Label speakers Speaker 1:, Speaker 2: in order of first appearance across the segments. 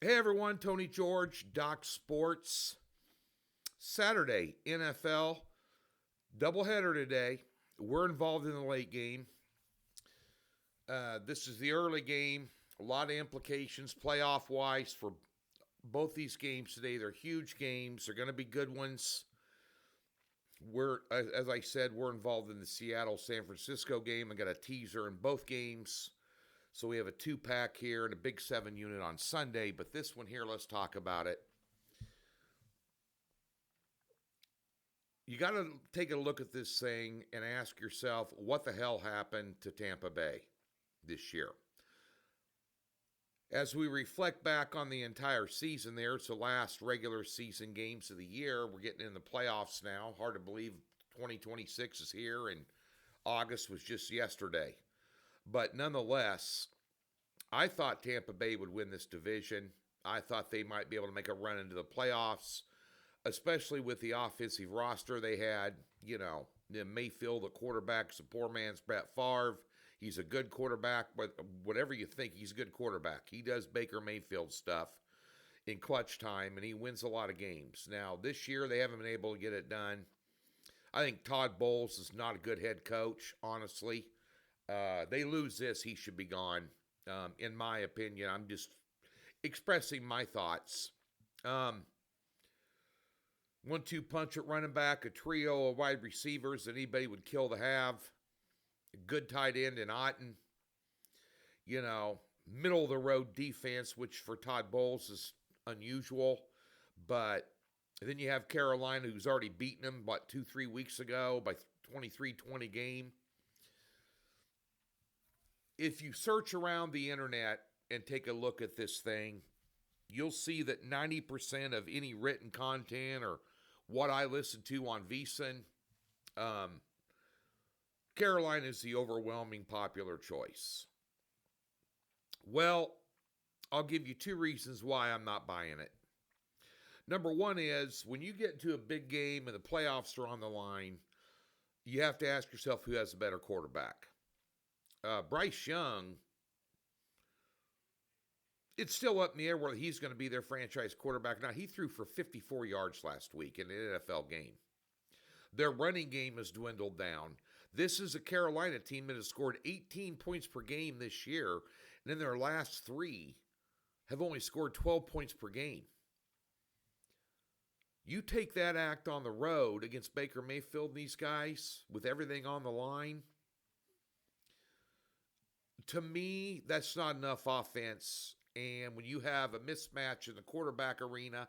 Speaker 1: Hey everyone, Tony George, Doc Sports. Saturday, NFL, doubleheader today. We're involved in the late game. This is the early game. A lot of implications playoff wise for both these games today. They're huge games, they're going to be good ones. As I said, we're involved in the Seattle San Francisco game. I got a teaser in both games. So we have a two-pack here and a big 7 unit on Sunday. But this one here, let's talk about it. You got to take a look at this thing and ask yourself, what the hell happened to Tampa Bay this year? As we reflect back on the entire season there, it's the last regular season games of the year. We're getting in the playoffs now. Hard to believe 2026 is here and August was just yesterday. But nonetheless, I thought Tampa Bay would win this division. I thought they might be able to make a run into the playoffs, especially with the offensive roster they had. Mayfield, the quarterback's a poor man's Brett Favre. He's a good quarterback, but whatever you think, he's a good quarterback. He does Baker Mayfield stuff in clutch time, and he wins a lot of games. Now, this year, they haven't been able to get it done. I think Todd Bowles is not a good head coach, honestly. They lose this, he should be gone, in my opinion. I'm just expressing my thoughts. 1-2 punch at running back, a trio of wide receivers that anybody would kill to have. A good tight end in Otten. Middle of the road defense, which for Todd Bowles is unusual. But then you have Carolina, who's already beaten them, 2-3 weeks ago by 23-20 game. If you search around the internet and take a look at this thing, you'll see that 90% of any written content or what I listen to on VSiN, Carolina is the overwhelming popular choice. Well, I'll give you two reasons why I'm not buying it. Number one is when you get to a big game and the playoffs are on the line, you have to ask yourself who has a better quarterback. Bryce Young, it's still up in the air whether he's going to be their franchise quarterback. Now, he threw for 54 yards last week in an NFL game. Their running game has dwindled down. This is a Carolina team that has scored 18 points per game this year, and in their last three have only scored 12 points per game. You take that act on the road against Baker Mayfield and these guys with everything on the line. To me, that's not enough offense. And when you have a mismatch in the quarterback arena,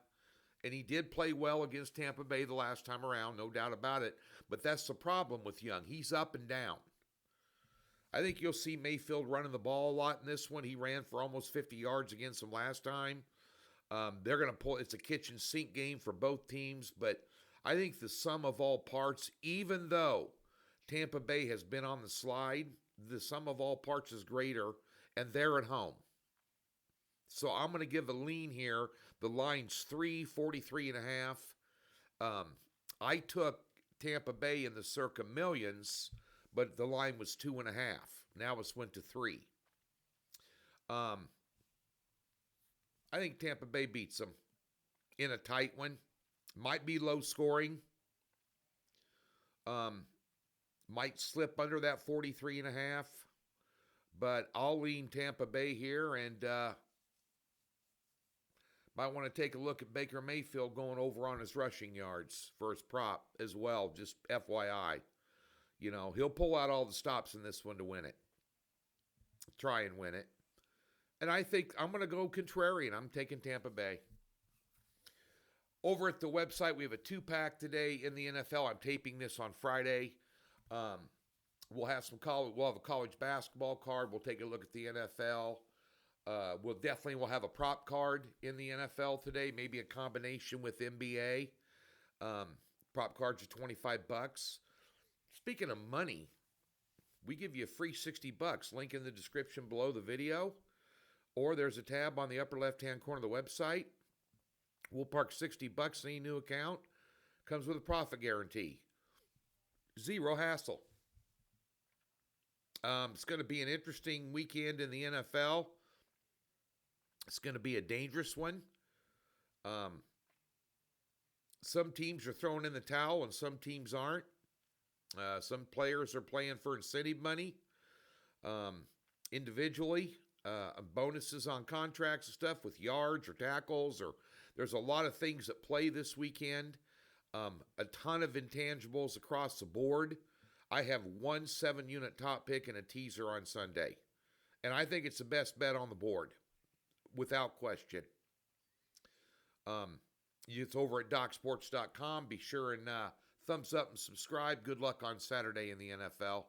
Speaker 1: and he did play well against Tampa Bay the last time around, no doubt about it. But that's the problem with Young. He's up and down. I think you'll see Mayfield running the ball a lot in this one. He ran for almost 50 yards against them last time. They're going to pull. It's a kitchen sink game for both teams. But I think the sum of all parts, even though Tampa Bay has been on the slide, the sum of all parts is greater, and they're at home. So I'm going to give a lean here. The line's 43.5. I took Tampa Bay in the circa millions, but the line was 2.5. Now it's went to 3. I think Tampa Bay beats them in a tight one. Might be low scoring. Might slip under that 43.5. But I'll lean Tampa Bay here, and might want to take a look at Baker Mayfield going over on his rushing yards for his prop as well, just FYI. He'll pull out all the stops in this one to win it. Try and win it. And I think I'm going to go contrarian. I'm taking Tampa Bay. Over at the website, we have a two-pack today in the NFL. I'm taping this on Friday. We'll have a college basketball card. We'll take a look at the NFL. We'll have a prop card in the NFL today, maybe a combination with NBA. Prop cards are $25. Speaking of money, we give you a free $60. Link in the description below the video, or there's a tab on the upper left-hand corner of the website. We'll park $60 in any new account. Comes with a profit guarantee. Zero hassle. It's going to be an interesting weekend in the NFL. It's going to be a dangerous one. Um, some teams are throwing in the towel and some teams aren't. Some players are playing for incentive money um, individually, bonuses on contracts and stuff with yards or tackles, or there's a lot of things that play this weekend. A ton of intangibles across the board. I have one 7-unit top pick and a teaser on Sunday. And I think it's the best bet on the board, without question. It's over at DocSports.com. Be sure and thumbs up and subscribe. Good luck on Saturday in the NFL.